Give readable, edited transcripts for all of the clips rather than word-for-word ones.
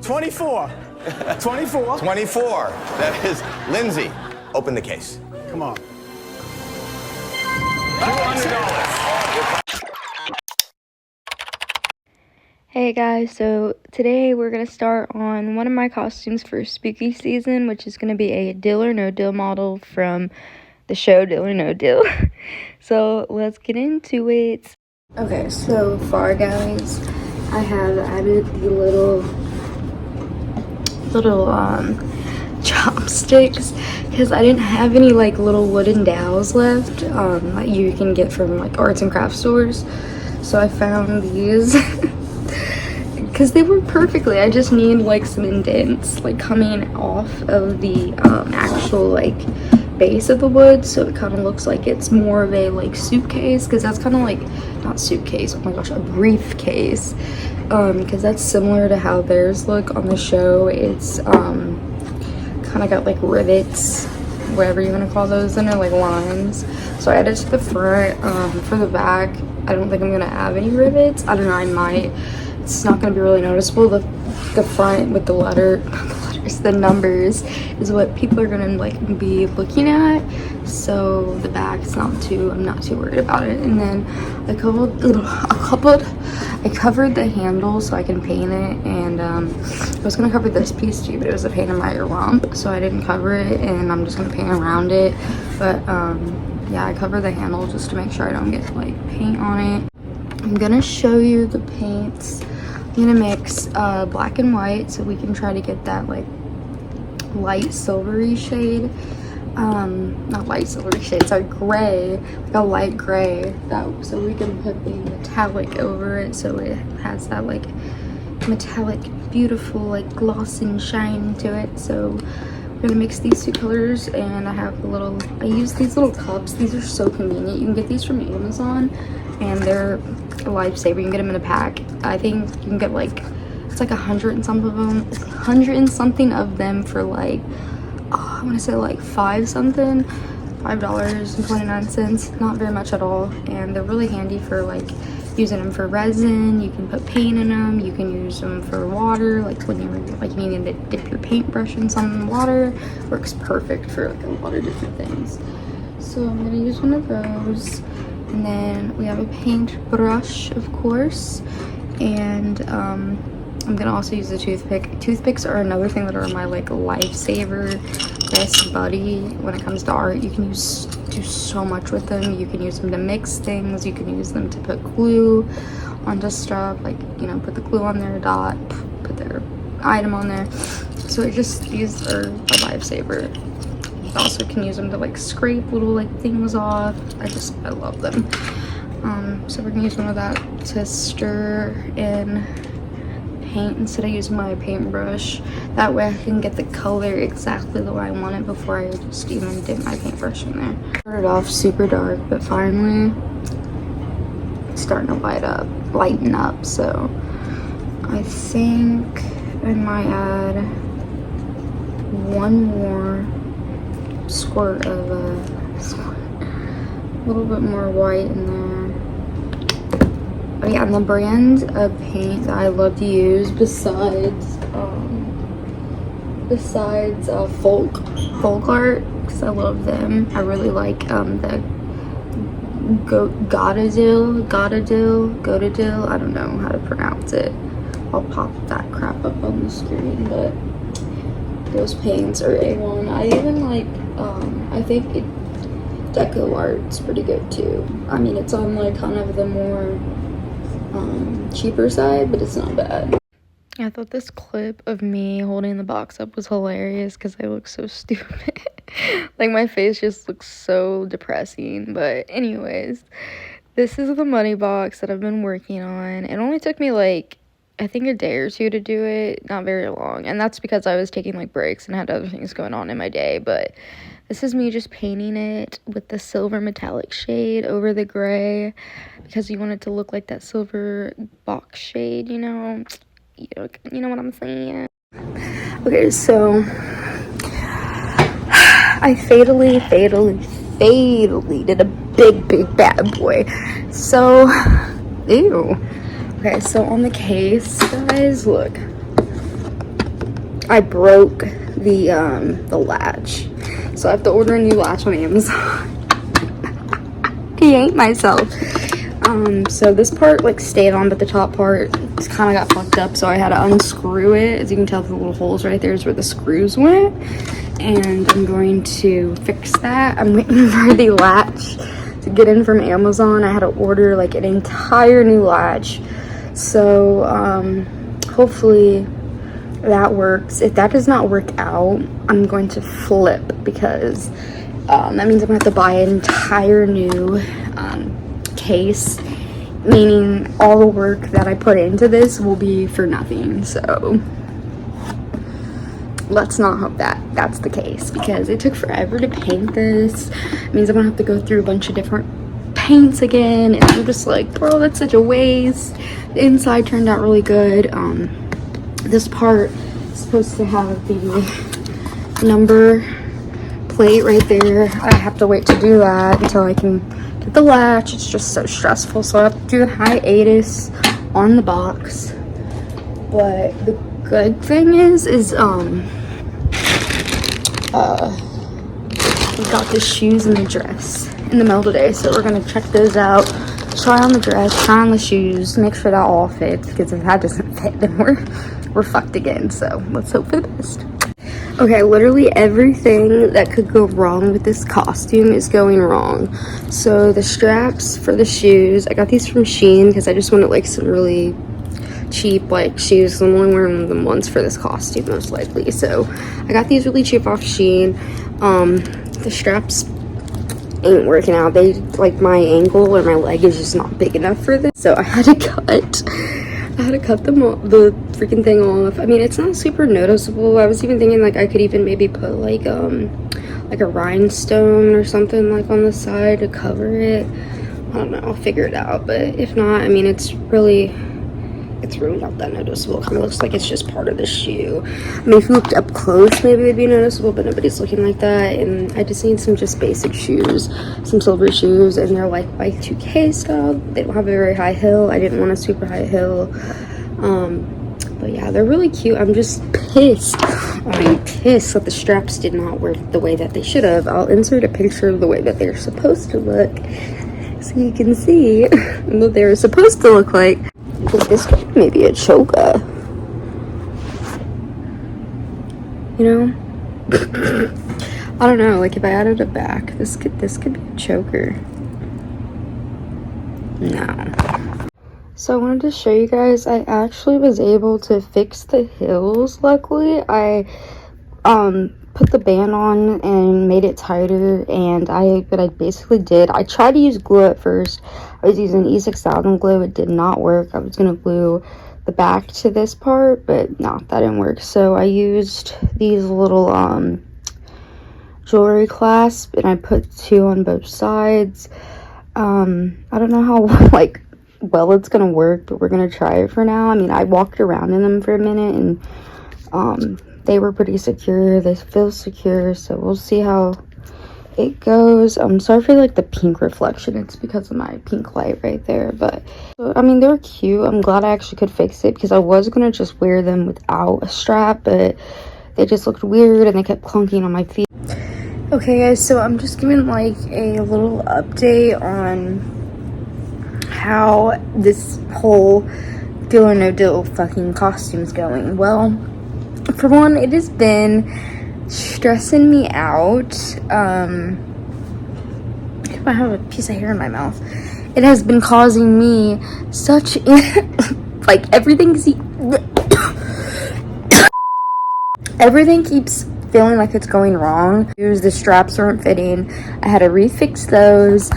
24. 24. 24. That is Lindsay. Open the case. Come on. $200. Hey guys, so today we're going to start on one of my costumes for spooky season, which is going to be a Deal or No Deal model from the show Deal or No Deal. So let's get into it. Okay, so far guys, I have added the little chopsticks because I didn't have any like little wooden dowels left that you can get from like arts and crafts stores. So I found these because they work perfectly. I just need like some indents like coming off of the actual like base of the wood, so it kind of looks like it's more of a like suitcase, because that's kind of like, not suitcase, oh my gosh, a briefcase, because that's similar to how theirs look on the show. It's kind of got like rivets, whatever you want to call those, and they're like lines. So I added to the front. For the back, I don't think I'm gonna have any rivets. I don't know, I might. It's not gonna be really noticeable. The front with the the numbers is what people are gonna like be looking at. So the back is I'm not too worried about it. And then I covered the handle so I can paint it, and I was gonna cover this piece too, but it was a pain in my rump, so I didn't cover it, and I'm just gonna paint around it. But yeah, I covered the handle just to make sure I don't get like paint on it. I'm gonna show you the paints. I'm gonna mix black and white so we can try to get that like light silvery shade, not light silvery shade, sorry, gray, like a light gray, so we can put the metallic over it so it has that like metallic beautiful like gloss and shine to it. So we're gonna mix these two colors, and I use these little cups. These are so convenient. You can get these from Amazon, and they're a lifesaver. You can get them in a pack. I think you can get like, it's like 100 and something of them for like, I want to say like $5.29. Not very much at all, and they're really handy for like using them for resin. You can put paint in them. You can use them for water, like when you're like you need to dip your paintbrush in some water. Works perfect for like a lot of different things. So I'm gonna use one of those, and then we have a paintbrush, of course, and I'm gonna also use a toothpick. Toothpicks are another thing that are my like lifesaver, best buddy when it comes to art. You can do so much with them. You can use them to mix things. You can use them to put glue onto stuff, like, you know, put the glue on their dot, put their item on there. So these are a lifesaver. You also can use them to like scrape little like things off. I love them. So we're gonna use one of that to stir in paint instead of using my paintbrush. That way I can get the color exactly the way I want it before I just even dip my paintbrush in there. Started off super dark, but finally it's starting to lighten up. So I think I might add one more squirt of a little bit more white in there. Oh yeah, and the brand of paint that I love to use besides folk art, because I love them. I really like the Godadil, I don't know how to pronounce it. I'll pop that crap up on the screen, but those paints are A1. I even like I think Deco Art's pretty good too. I mean, it's on like kind of the more cheaper side, but it's not bad. I thought this clip of me holding the box up was hilarious because I look so stupid. Like my face just looks so depressing. But anyways, this is the money box that I've been working on. It only took me like, I think a day or two to do it, not very long, and that's because I was taking like breaks and had other things going on in my day. But this is me just painting it with the silver metallic shade over the gray, because you want it to look like that silver box shade, you know what I'm saying. Okay, so I fatally did a big bad boy. So ew. Okay, so on the case, guys, look. I broke the latch, so I have to order a new latch on Amazon. I hate myself. So this part like stayed on, but the top part just kind of got fucked up, so I had to unscrew it. As you can tell, the little holes right there is where the screws went, and I'm going to fix that. I'm waiting for the latch to get in from Amazon. I had to order like an entire new latch, so hopefully that works. If that does not work out, I'm going to flip, because that means I'm gonna have to buy an entire new case, meaning all the work that I put into this will be for nothing. So let's not hope that that's the case, because it took forever to paint this. It means I'm gonna have to go through a bunch of different paints again, and I'm just like, bro, that's such a waste. The inside turned out really good. This part is supposed to have the number plate right there. I have to wait to do that until I can get the latch. It's just so stressful, so I have to do the hiatus on the box. But the good thing is we got the shoes and the dress in the mail today, so we're gonna check those out, try on the dress, try on the shoes, make sure that all fits, because if that doesn't fit, then we're fucked again. So let's hope for the best. Okay, literally everything that could go wrong with this costume is going wrong. So the straps for the shoes, I got these from SHEIN because I just wanted like some really cheap like shoes. I'm only wearing them once for this costume most likely. So I got these really cheap off SHEIN. The straps ain't working out. They like, my ankle or my leg is just not big enough for this. So I had to cut them off, the freaking thing off. I mean, it's not super noticeable. I was even thinking like I could even maybe put like a rhinestone or something like on the side to cover it. I don't know, I'll figure it out. But if not, I mean, it's really not that noticeable. It kind of looks like it's just part of the shoe. I mean, if you looked up close, maybe it'd be noticeable, but nobody's looking like that. And I just need some just basic shoes, some silver shoes, and they're like Y2K style. They don't have a very high heel. I didn't want a super high heel. But yeah, they're really cute. I'm just pissed. I'm pissed that the straps did not work the way that they should have. I'll insert a picture of the way that they're supposed to look, so you can see what they're supposed to look like. I think this could maybe a choker, you know? I don't know, like if I added a back, this could be a choker. No. So I wanted to show you guys, I actually was able to fix the heels. Luckily, I put the band on and made it tighter, and what I basically did, I tried to use glue at first. I was using E6000 glue. It did not work. I was gonna glue the back to this part, but no, that didn't work. So I used these little jewelry clasps, and I put 2 on both sides. I don't know how like well it's gonna work, but we're gonna try it for now. I mean, I walked around in them for a minute, and they were pretty secure. They feel secure, so we'll see how it goes. I'm sorry for like the pink reflection. It's because of my pink light right there, but I mean, they're cute. I'm glad I actually could fix it, because I was gonna just wear them without a strap, but they just looked weird and they kept clunking on my feet. Okay guys, so I'm just giving like a little update on how this whole deal or no deal fucking costume's going. Well, for one, it has been stressing me out. I have a piece of hair in my mouth. It has been causing me such like everything keeps feeling like it's going wrong. The straps aren't fitting. I had to refix those.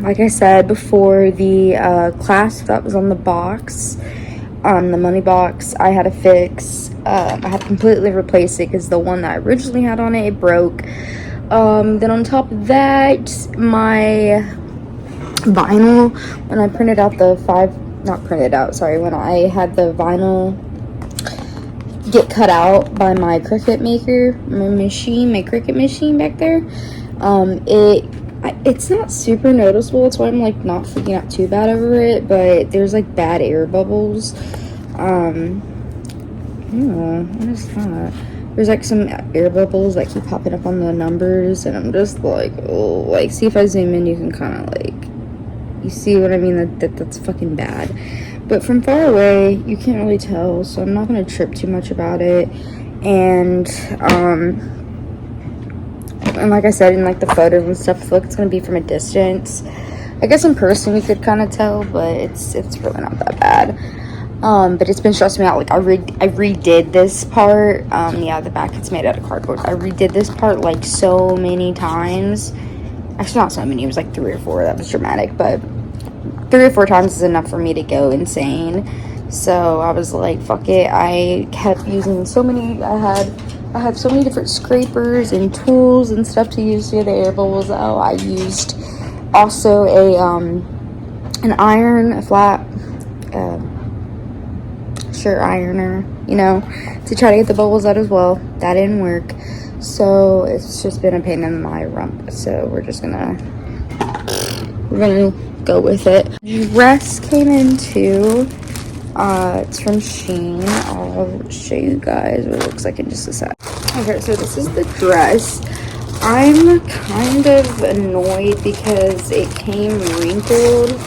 Like I said before, the clasp that was on the box, the money box, I had to fix. I had to completely replace it because the one that I originally had on it broke. Then on top of that, my vinyl, when I printed out the when I had the vinyl get cut out by my Cricut maker, my Cricut machine back there, it's not super noticeable. That's why I'm like not freaking out too bad over it, but there's like bad air bubbles Oh, what is that? There's like some air bubbles that keep popping up on the numbers, and I'm just like, oh, like, see if I zoom in, you can kind of like, you see what I mean? That's fucking bad. But from far away, you can't really tell, so I'm not gonna trip too much about it. And like I said, in like the photos and stuff, I feel like it's gonna be from a distance. I guess in person you could kind of tell, but it's really not that bad. But it's been stressing me out. Like I redid this part. Yeah, the back it's made out of cardboard. I redid this part like so many times. Actually, not so many. It was like 3 or 4. That was dramatic, but 3 or 4 times is enough for me to go insane. So I was like, fuck it. I kept using so many. I had so many different scrapers and tools and stuff to use to get the air bubbles out. I used also an iron, a flat shirt ironer, you know, to try to get the bubbles out as well. That didn't work, so it's just been a pain in my rump. So we're gonna go with it. Dress came in too. It's from SHEIN. I'll show you guys what it looks like in just a sec. Okay, so this is the dress. I'm kind of annoyed because it came wrinkled.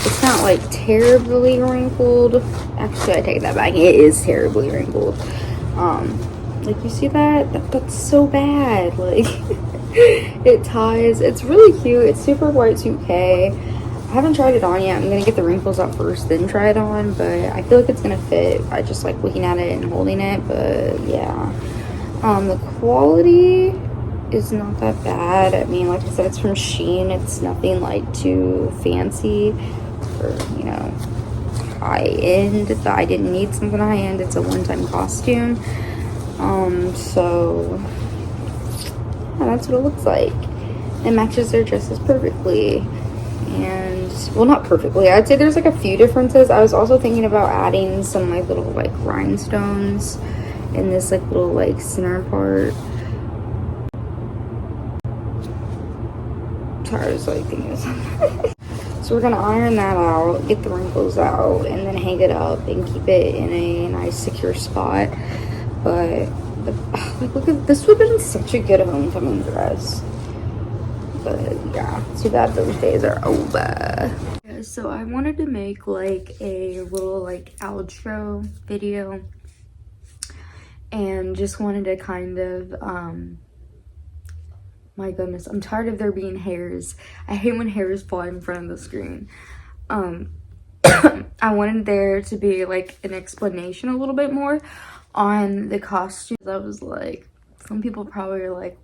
It's not like terribly wrinkled. Actually, I take that back. It is terribly wrinkled. Like you see that's so bad. Like it ties. It's really cute. It's super Y2K. I haven't tried it on yet. I'm gonna get the wrinkles out first, then try it on. But I feel like it's gonna fit. I just like looking at it and holding it. But yeah, the quality is not that bad. I mean, like I said, it's from SHEIN. It's nothing like too fancy or, you know, high end. I didn't need something high end. It's a one-time costume. So yeah, that's what it looks like. It matches their dresses perfectly. And well, not perfectly, I'd say there's like a few differences. I was also thinking about adding some like little like rhinestones in this like little like center part. Sorry, I was like thinking of something. So we're gonna iron that out, get the wrinkles out, and then hang it up and keep it in a nice secure spot. But like, look at this, would have been such a good homecoming dress. But yeah, too bad those days are over. Yeah, so I wanted to make like a little like outro video, and just wanted to kind of my goodness, I'm tired of there being hairs. I hate when hairs fly in front of the screen. I wanted there to be like an explanation a little bit more on the costumes. I was like, some people probably are like,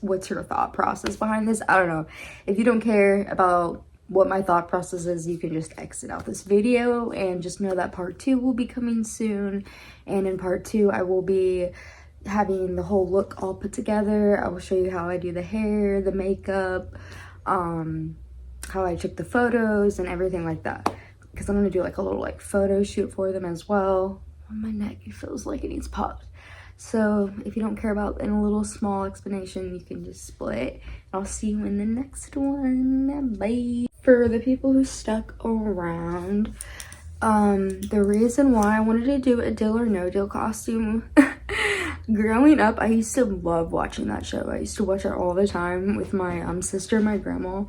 what's your thought process behind this? I don't know. If you don't care about what my thought process is, you can just exit out this video and just know that part 2 will be coming soon. And in part 2, I will be having the whole look all put together. I will show you how I do the hair, the makeup, how I took the photos and everything like that, because I'm gonna do like a little like photo shoot for them as well. On my neck, it feels like it needs popped. So if you don't care about a little small explanation, you can just split. I'll see you in the next one. Bye. For the people who stuck around, the reason why I wanted to do a Deal or No Deal costume, growing up, I used to love watching that show. I used to watch it all the time with my sister and my grandma.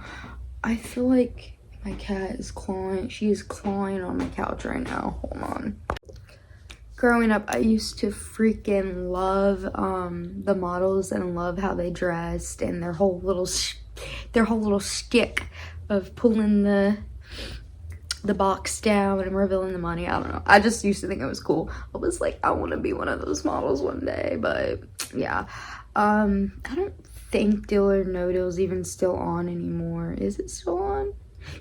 I feel like my cat is clawing. She is clawing on my couch right now. Hold on. Growing up, I used to freaking love the models and love how they dressed and their whole little shtick of pulling the box down and revealing the money. I don't know. I just used to think it was cool. I was like, I want to be one of those models one day. But yeah, I don't think Deal or No Deal is even still on anymore. Is it still on?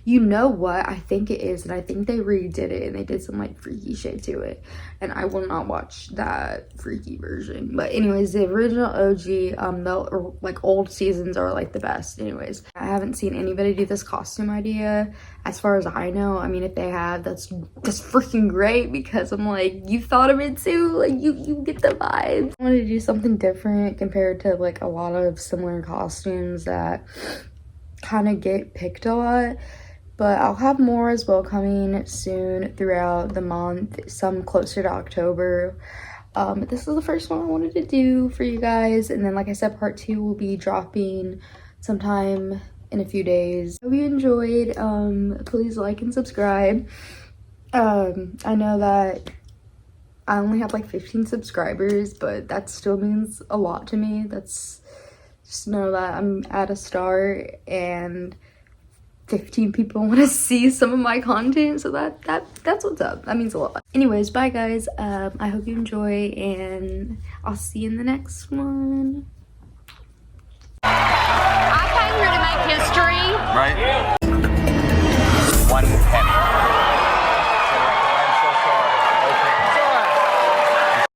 You know what? I think it is, and I think they redid it and they did some like freaky shit to it, and I will not watch that freaky version. But anyways, the original OG, the like old seasons are like the best. Anyways, I haven't seen anybody do this costume idea as far as I know. I mean, if they have, that's freaking great, because I'm like, you thought of it too. Like you get the vibe. I wanted to do something different compared to like a lot of similar costumes that kind of get picked a lot. But I'll have more as well coming soon throughout the month, some closer to October. But this is the first one I wanted to do for you guys. And then, like I said, part 2 will be dropping sometime in a few days. Hope you enjoyed. Please like and subscribe. I know that I only have like 15 subscribers, but that still means a lot to me. That's just know that I'm at a start and 15 people want to see some of my content, so that's what's up. That means a lot. Anyways, bye guys. I hope you enjoy, and I'll see you in the next one.